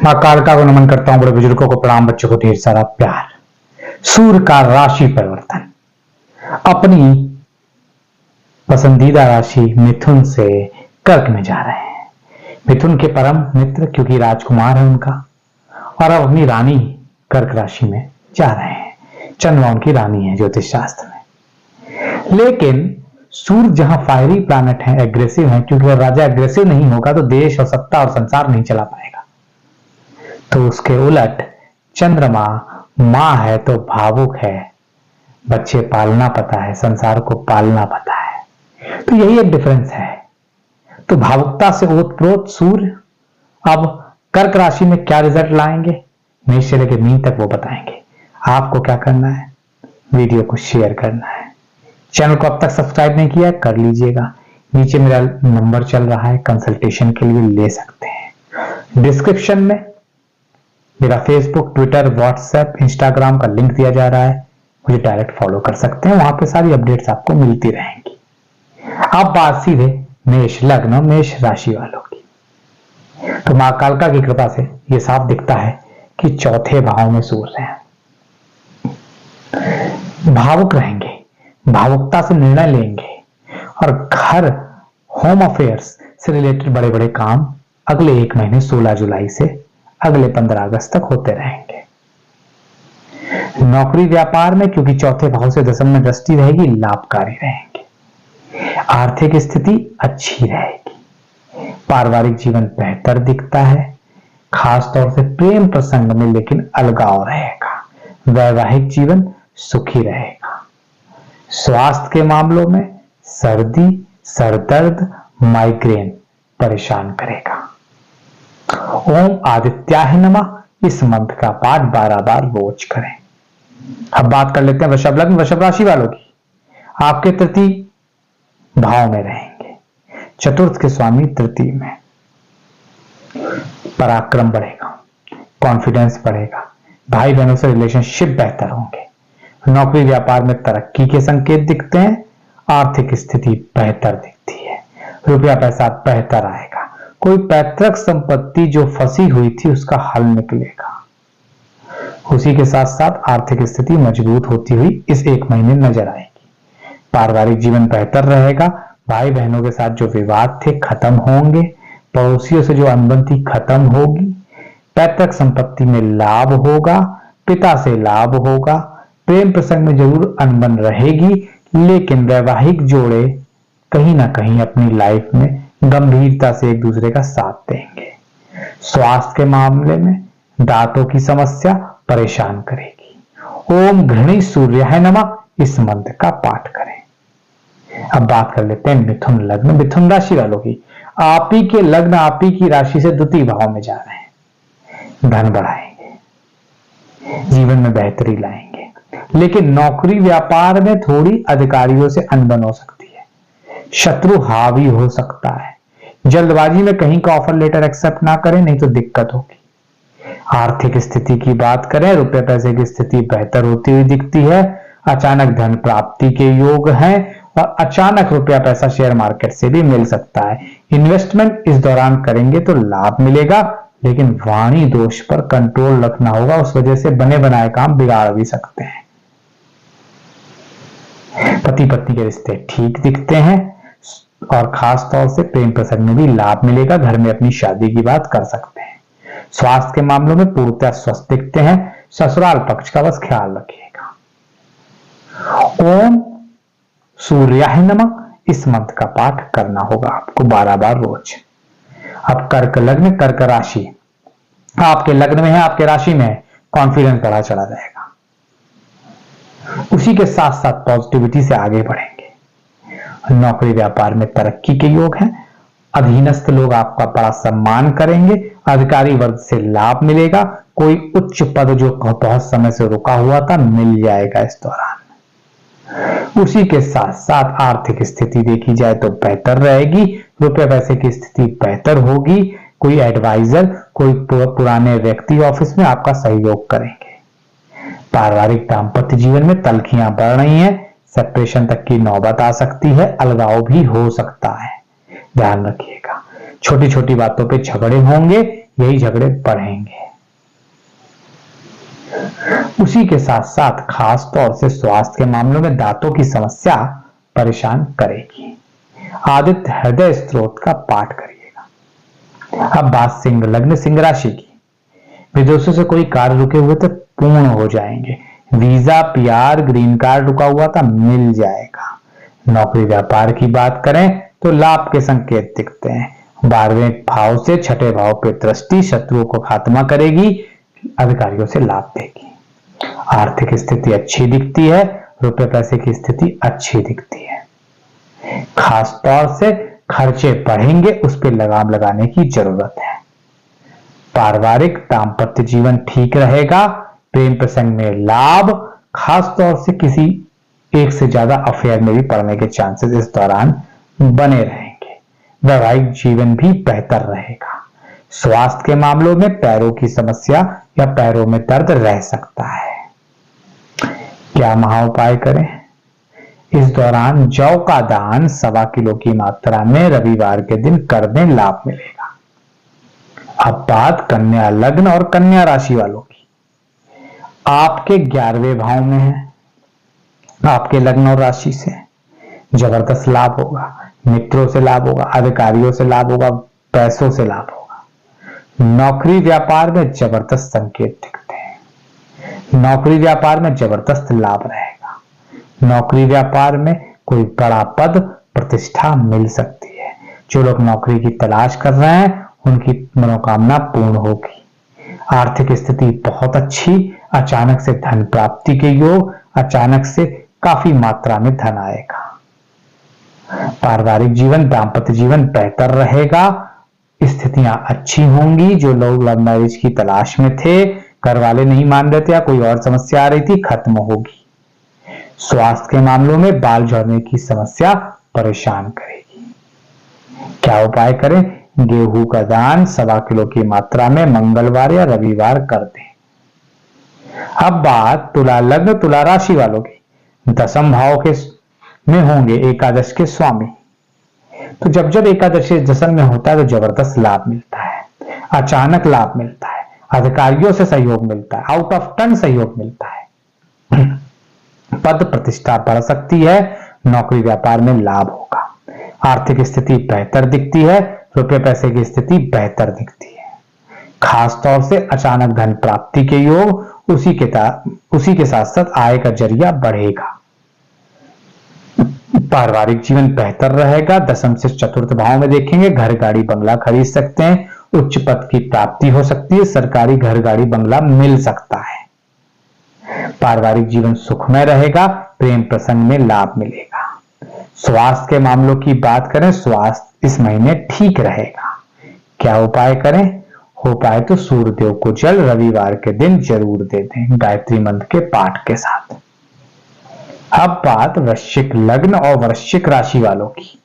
मां कालका को नमन करता हूं, बड़े बुजुर्गों को प्रणाम, बच्चों को ढेर सारा प्यार। सूर्य का राशि परिवर्तन अपनी पसंदीदा राशि मिथुन से कर्क में जा रहे हैं। मिथुन के परम मित्र क्योंकि राजकुमार है उनका, और अब अपनी रानी कर्क राशि में जा रहे हैं। चंद्रमा उनकी रानी है ज्योतिष शास्त्र में। लेकिन सूर्य जहां फायरी प्लैनेट है, एग्रेसिव है, क्योंकि अगर राजा एग्रेसिव नहीं होगा तो देश और सत्ता और संसार नहीं चला पाएगा। तो उसके उलट चंद्रमा मां है तो भावुक है, बच्चे पालना पता है, संसार को पालना पता है। तो यही एक डिफरेंस है। तो भावुकता से ओतप्रोत सूर्य अब कर्क राशि में क्या रिजल्ट लाएंगे, मेष से लेकर मीन तक वो बताएंगे। आपको क्या करना है, वीडियो को शेयर करना है। चैनल को अब तक सब्सक्राइब नहीं किया कर लीजिएगा। नीचे मेरा नंबर चल रहा है, कंसल्टेशन के लिए ले सकते हैं। डिस्क्रिप्शन में मेरा फेसबुक, ट्विटर, व्हाट्सएप, इंस्टाग्राम का लिंक दिया जा रहा है, मुझे डायरेक्ट फॉलो कर सकते हैं। वहां पे सारी अपडेट्स आपको मिलती रहेंगी। अब बात सीधे मेष लग्न, मेष राशि वालों की। तो मां कालका की कृपा से यह साफ दिखता है कि चौथे भाव में सूर्य है। भावुक रहेंगे, भावुकता से निर्णय लेंगे, और घर, होम अफेयर्स से रिलेटेड बड़े बड़े काम अगले एक महीने 16 जुलाई से अगले 15 अगस्त तक होते रहेंगे। नौकरी व्यापार में क्योंकि चौथे भाव से दशम में दृष्टि रहेगी, लाभकारी रहेंगे। आर्थिक स्थिति अच्छी रहेगी। पारिवारिक जीवन बेहतर दिखता है, खासतौर से प्रेम प्रसंग में लेकिन अलगाव रहेगा। वैवाहिक जीवन सुखी रहेगा। स्वास्थ्य के मामलों में सर्दी, सरदर्द, माइग्रेन परेशान करेगा। ओम आदित्याय नमः इस मंत्र का पाठ 12 बार रोज करें। अब बात कर लेते हैं वृषभ लग्न, वृषभ राशि वालों की। आपके तृतीय भाव में रहेंगे, चतुर्थ के स्वामी तृतीय में। पराक्रम बढ़ेगा, कॉन्फिडेंस बढ़ेगा, भाई बहनों से रिलेशनशिप बेहतर होंगे। नौकरी व्यापार में तरक्की के संकेत दिखते हैं। आर्थिक स्थिति बेहतर दिखती है, रुपया पैसा बेहतर आएगा। कोई पैतृक संपत्ति जो फंसी हुई थी उसका हल निकलेगा। उसी के साथ साथ आर्थिक स्थिति मजबूत होती हुई इस एक महीने नजर आएगी। पारिवारिक जीवन बेहतर रहेगा। भाई बहनों के साथ जो विवाद थे खत्म होंगे। पड़ोसियों से जो अनबन थी खत्म होगी। पैतृक संपत्ति में लाभ होगा, पिता से लाभ होगा। प्रेम प्रसंग में जरूर अनबन रहेगी, लेकिन वैवाहिक जोड़े कहीं ना कहीं अपनी लाइफ में गंभीरता से एक दूसरे का साथ देंगे। स्वास्थ्य के मामले में दांतों की समस्या परेशान करेगी। ओम घृणी सूर्याय नमः इस मंत्र का पाठ करें। अब बात कर लेते हैं मिथुन लग्न, मिथुन राशि वालों की। आप ही के लग्न, आप ही की राशि से द्वितीय भाव में जा रहे हैं। धन बढ़ाएंगे, जीवन में बेहतरी लाएंगे, लेकिन नौकरी व्यापार में थोड़ी अधिकारियों से अनबन हो सकती है। शत्रु हावी हो सकता है। जल्दबाजी में कहीं का ऑफर लेटर एक्सेप्ट ना करें, नहीं तो दिक्कत होगी। आर्थिक स्थिति की बात करें, रुपए पैसे की स्थिति बेहतर होती हुई दिखती है। अचानक धन प्राप्ति के योग हैं, और अचानक रुपया पैसा शेयर मार्केट से भी मिल सकता है। इन्वेस्टमेंट इस दौरान करेंगे तो लाभ मिलेगा, लेकिन वाणी दोष पर कंट्रोल रखना होगा, उस वजह से बने बनाए काम बिगाड़ भी सकते हैं। पति पत्नी के रिश्ते ठीक दिखते हैं, और खास तौर से प्रेम प्रसंग में भी लाभ मिलेगा। घर में अपनी शादी की बात कर सकते हैं। स्वास्थ्य के मामलों में पूर्णतः स्वस्थ दिखते हैं। ससुराल पक्ष का बस ख्याल रखिएगा। ओम सूर्याय नमः इस मंत्र का पाठ करना होगा आपको 12 बार रोज। अब कर्क लग्न, कर्क राशि आपके लग्न में है, आपके राशि में है, कॉन्फिडेंस बढ़ा चढ़ा रहेगा। उसी के साथ साथ पॉजिटिविटी से आगे बढ़ेंगे। नौकरी व्यापार में तरक्की के योग हैं। अधीनस्थ लोग आपका बड़ा सम्मान करेंगे। अधिकारी वर्ग से लाभ मिलेगा। कोई उच्च पद जो बहुत समय से रुका हुआ था मिल जाएगा इस दौरान। उसी के साथ साथ आर्थिक स्थिति देखी जाए तो बेहतर रहेगी। रुपये पैसे की स्थिति बेहतर होगी। कोई एडवाइजर, कोई पुराने व्यक्ति ऑफिस में आपका सहयोग करेंगे। पारिवारिक दाम्पत्य जीवन में तल्खियां बढ़ रही हैं। सेपरेशन तक की नौबत आ सकती है। अलगाव भी हो सकता है, ध्यान रखिएगा। छोटी छोटी बातों पे झगड़े होंगे, यही झगड़े बढ़ेंगे। उसी के साथ साथ खास तौर से स्वास्थ्य के मामलों में दांतों की समस्या परेशान करेगी। आदित्य हृदय स्त्रोत का पाठ करिएगा। अब बात सिंह लग्न सिंह राशि की। विदेशों से कोई कार्य रुके हुए थे पूर्ण हो जाएंगे। वीजा, पीआर, ग्रीन कार्ड रुका हुआ था मिल जाएगा। नौकरी व्यापार की बात करें तो लाभ के संकेत दिखते हैं। 12वें भाव से 6ठे भाव पे दृष्टि शत्रुओं को खात्मा करेगी, अधिकारियों से लाभ देगी। आर्थिक स्थिति अच्छी दिखती है, रुपए पैसे की स्थिति अच्छी दिखती है। खास तौर से खर्चे बढ़ेंगे, उस पर लगाम लगाने की जरूरत है। पारिवारिक दाम्पत्य जीवन ठीक रहेगा। प्रेम प्रसंग में लाभ, खास तौर से किसी एक से ज्यादा अफेयर में भी पड़ने के चांसेस इस दौरान बने रहेंगे। वैवाहिक जीवन भी बेहतर रहेगा। स्वास्थ्य के मामलों में पैरों की समस्या या पैरों में दर्द रह सकता है। क्या महा उपाय करें? इस दौरान जौ का दान 1.25 किलो की मात्रा में रविवार के दिन कर दें, लाभ मिलेगा। अब बात कन्या लग्न और कन्या राशि वालों की। आपके 11वें भाव में है, आपके लग्न और राशि से जबरदस्त लाभ होगा। मित्रों से लाभ होगा, अधिकारियों से लाभ होगा, पैसों से लाभ होगा। नौकरी व्यापार में जबरदस्त संकेत दिखते हैं। नौकरी व्यापार में जबरदस्त लाभ रहेगा। नौकरी व्यापार में कोई बड़ा पद प्रतिष्ठा मिल सकती है। जो लोग नौकरी की तलाश कर रहे हैं उनकी मनोकामना पूर्ण होगी। आर्थिक स्थिति बहुत अच्छी, अचानक से धन प्राप्ति के योग, अचानक से काफी मात्रा में धन आएगा। पारिवारिक जीवन, दाम्पत्य जीवन बेहतर रहेगा। स्थितियां अच्छी होंगी। जो लोग लव मैरिज की तलाश में थे, घर वाले नहीं मान रहे थे या कोई और समस्या आ रही थी, खत्म होगी। स्वास्थ्य के मामलों में बाल झड़ने की समस्या परेशान करेगी। क्या उपाय करें? गेहूं का दान 1.25 किलो की मात्रा में मंगलवार या रविवार कर दें। अब बात तुला लग्न तुला राशि वालों की। 10वें भाव के में होंगे एकादश के स्वामी। तो जब जब एकादशी दशम में होता है तो जबरदस्त लाभ मिलता है, अचानक लाभ मिलता है, अधिकारियों से सहयोग मिलता है, आउट ऑफ टर्न सहयोग मिलता है। पद प्रतिष्ठा बढ़ सकती है। नौकरी व्यापार में लाभ होगा। आर्थिक स्थिति बेहतर दिखती है। रुपए पैसे की स्थिति बेहतर दिखती है। खास तौर से अचानक धन प्राप्ति के योग, उसी के साथ साथ आय का जरिया बढ़ेगा। पारिवारिक जीवन बेहतर रहेगा। 10वें से 4th भाव में देखेंगे, घर गाड़ी बंगला खरीद सकते हैं। उच्च पद की प्राप्ति हो सकती है। सरकारी घर गाड़ी बंगला मिल सकता है। पारिवारिक जीवन सुखमय रहेगा। प्रेम प्रसंग में लाभ मिलेगा। स्वास्थ्य के मामलों की बात करें, स्वास्थ्य इस महीने ठीक रहेगा। क्या उपाय करें? हो पाए तो सूर्यदेव को जल रविवार के दिन जरूर दे दें, गायत्री मंत्र के पाठ के साथ। अब बात वृश्चिक लग्न और वृश्चिक राशि वालों की।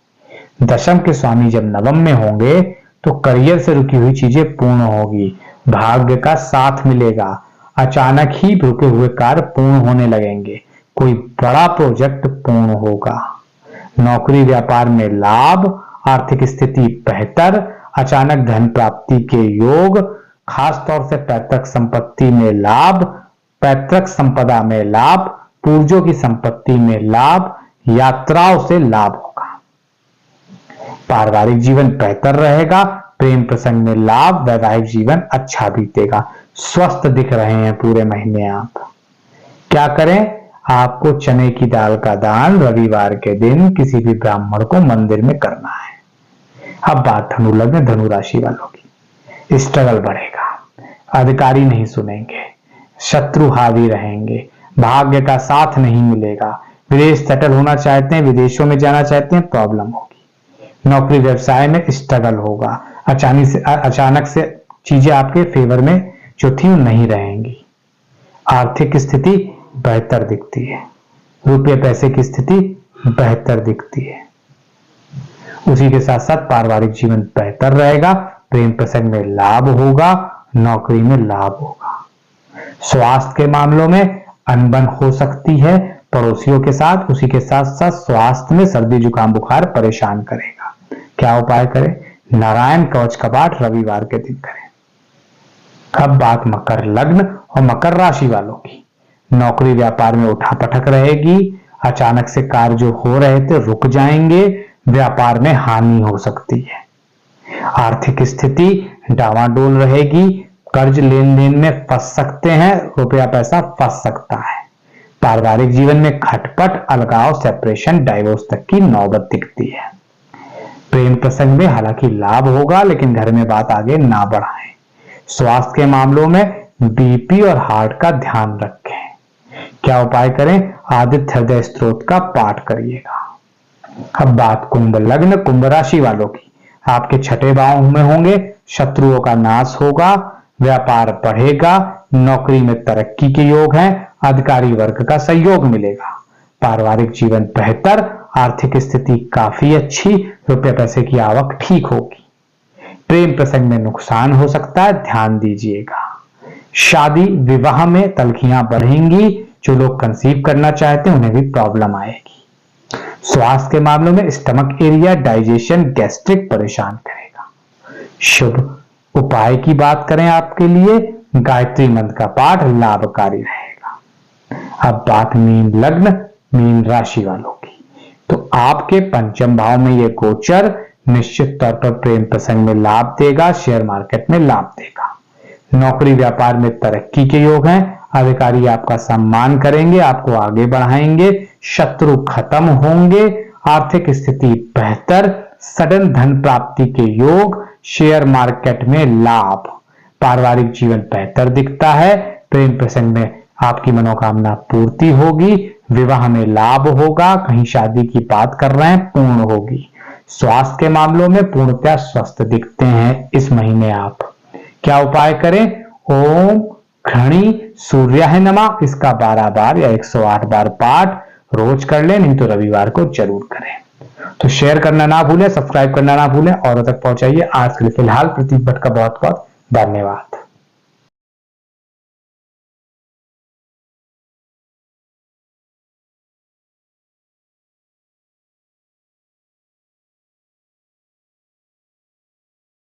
10वें के स्वामी जब 9वें में होंगे तो करियर से रुकी हुई चीजें पूर्ण होगी। भाग्य का साथ मिलेगा। अचानक ही रुके हुए कार्य पूर्ण होने लगेंगे। कोई बड़ा प्रोजेक्ट पूर्ण होगा। नौकरी व्यापार में लाभ, आर्थिक स्थिति बेहतर, अचानक धन प्राप्ति के योग, खास तौर से पैतृक संपत्ति में लाभ, पैतृक संपदा में लाभ, पूर्वजों की संपत्ति में लाभ, यात्राओं से लाभ होगा। पारिवारिक जीवन बेहतर रहेगा। प्रेम प्रसंग में लाभ, वैवाहिक जीवन अच्छा बीतेगा। स्वस्थ दिख रहे हैं पूरे महीने आप। क्या करें? आपको चने की दाल का दान रविवार के दिन किसी भी ब्राह्मण को मंदिर में करना है। अब बात धनु लग्न धनु राशि वालों की। स्ट्रगल बढ़ेगा। अधिकारी नहीं सुनेंगे। शत्रु हावी रहेंगे। भाग्य का साथ नहीं मिलेगा। विदेश सेटल होना चाहते हैं, विदेशों में जाना चाहते हैं, प्रॉब्लम होगी। नौकरी व्यवसाय में स्ट्रगल होगा। अचानक से चीजें आपके फेवर में जो थी वो नहीं रहेंगी। आर्थिक स्थिति बेहतर दिखती है। रुपये पैसे की स्थिति बेहतर दिखती है। उसी के साथ साथ पारिवारिक जीवन बेहतर रहेगा। प्रेम प्रसंग में लाभ होगा। नौकरी में लाभ होगा। स्वास्थ्य के मामलों में अनबन हो सकती है पड़ोसियों के साथ। उसी के साथ साथ स्वास्थ्य में सर्दी जुकाम बुखार परेशान करेगा। क्या उपाय करें? नारायण कवच का पाठ रविवार के दिन करें। अब बात मकर लग्न और मकर राशि वालों की। नौकरी व्यापार में उठापटक रहेगी, अचानक से कार्य जो हो रहे थे रुक जाएंगे, व्यापार में हानि हो सकती है। आर्थिक स्थिति डावाडोल रहेगी, कर्ज लेन देन में फंस सकते हैं, रुपया पैसा फंस सकता है। पारिवारिक जीवन में खटपट, अलगाव, सेपरेशन, डाइवोर्स तक की नौबत दिखती है। प्रेम प्रसंग में हालांकि लाभ होगा, लेकिन घर में बात आगे ना बढ़ाएं। स्वास्थ्य के मामलों में बीपी और हार्ट का ध्यान रखें। क्या उपाय करें? आदित्य हृदय स्तोत्र का पाठ करिएगा। अब बात कुंभ लग्न कुंभ राशि वालों की। आपके छठे भाव में होंगे, शत्रुओं का नाश होगा, व्यापार बढ़ेगा, नौकरी में तरक्की के योग हैं, अधिकारी वर्ग का सहयोग मिलेगा। पारिवारिक जीवन बेहतर, आर्थिक स्थिति काफी अच्छी, रुपये पैसे की आवक ठीक होगी। प्रेम प्रसंग में नुकसान हो सकता है, ध्यान दीजिएगा। शादी विवाह में तलखियां बढ़ेंगी, जो लोग कंसीव करना चाहते हैं उन्हें भी प्रॉब्लम आएगी। स्वास्थ्य के मामलों में स्टमक एरिया, डाइजेशन, गैस्ट्रिक परेशान करेगा। शुभ उपाय की बात करें आपके लिए, गायत्री मंत्र का पाठ लाभकारी रहेगा। अब बात मीन लग्न मीन राशि वालों की। तो आपके पंचम भाव में यह गोचर निश्चित तौर पर प्रेम प्रसंग में लाभ देगा, शेयर मार्केट में लाभ देगा। नौकरी व्यापार में तरक्की के योग हैं, अधिकारी आपका सम्मान करेंगे, आपको आगे बढ़ाएंगे, शत्रु खत्म होंगे, आर्थिक स्थिति बेहतर, सडन धन प्राप्ति के योग, शेयर मार्केट में लाभ। पारिवारिक जीवन बेहतर दिखता है, प्रेम प्रसंग में आपकी मनोकामना पूर्ति होगी, विवाह में लाभ होगा, कहीं शादी की बात कर रहे हैं पूर्ण होगी। स्वास्थ्य के मामलों में पूर्णतः स्वस्थ दिखते हैं इस महीने आप। क्या उपाय करें? ओम घृणी सूर्याय नमः, इसका 12 बार या 108 बार पाठ रोज कर लें, नहीं तो रविवार को जरूर करें। तो शेयर करना ना भूलें, सब्सक्राइब करना ना भूलें, औरों तक पहुंचाइए। आज के लिए फिलहाल प्रतीक भट्ट का बहुत बहुत धन्यवाद।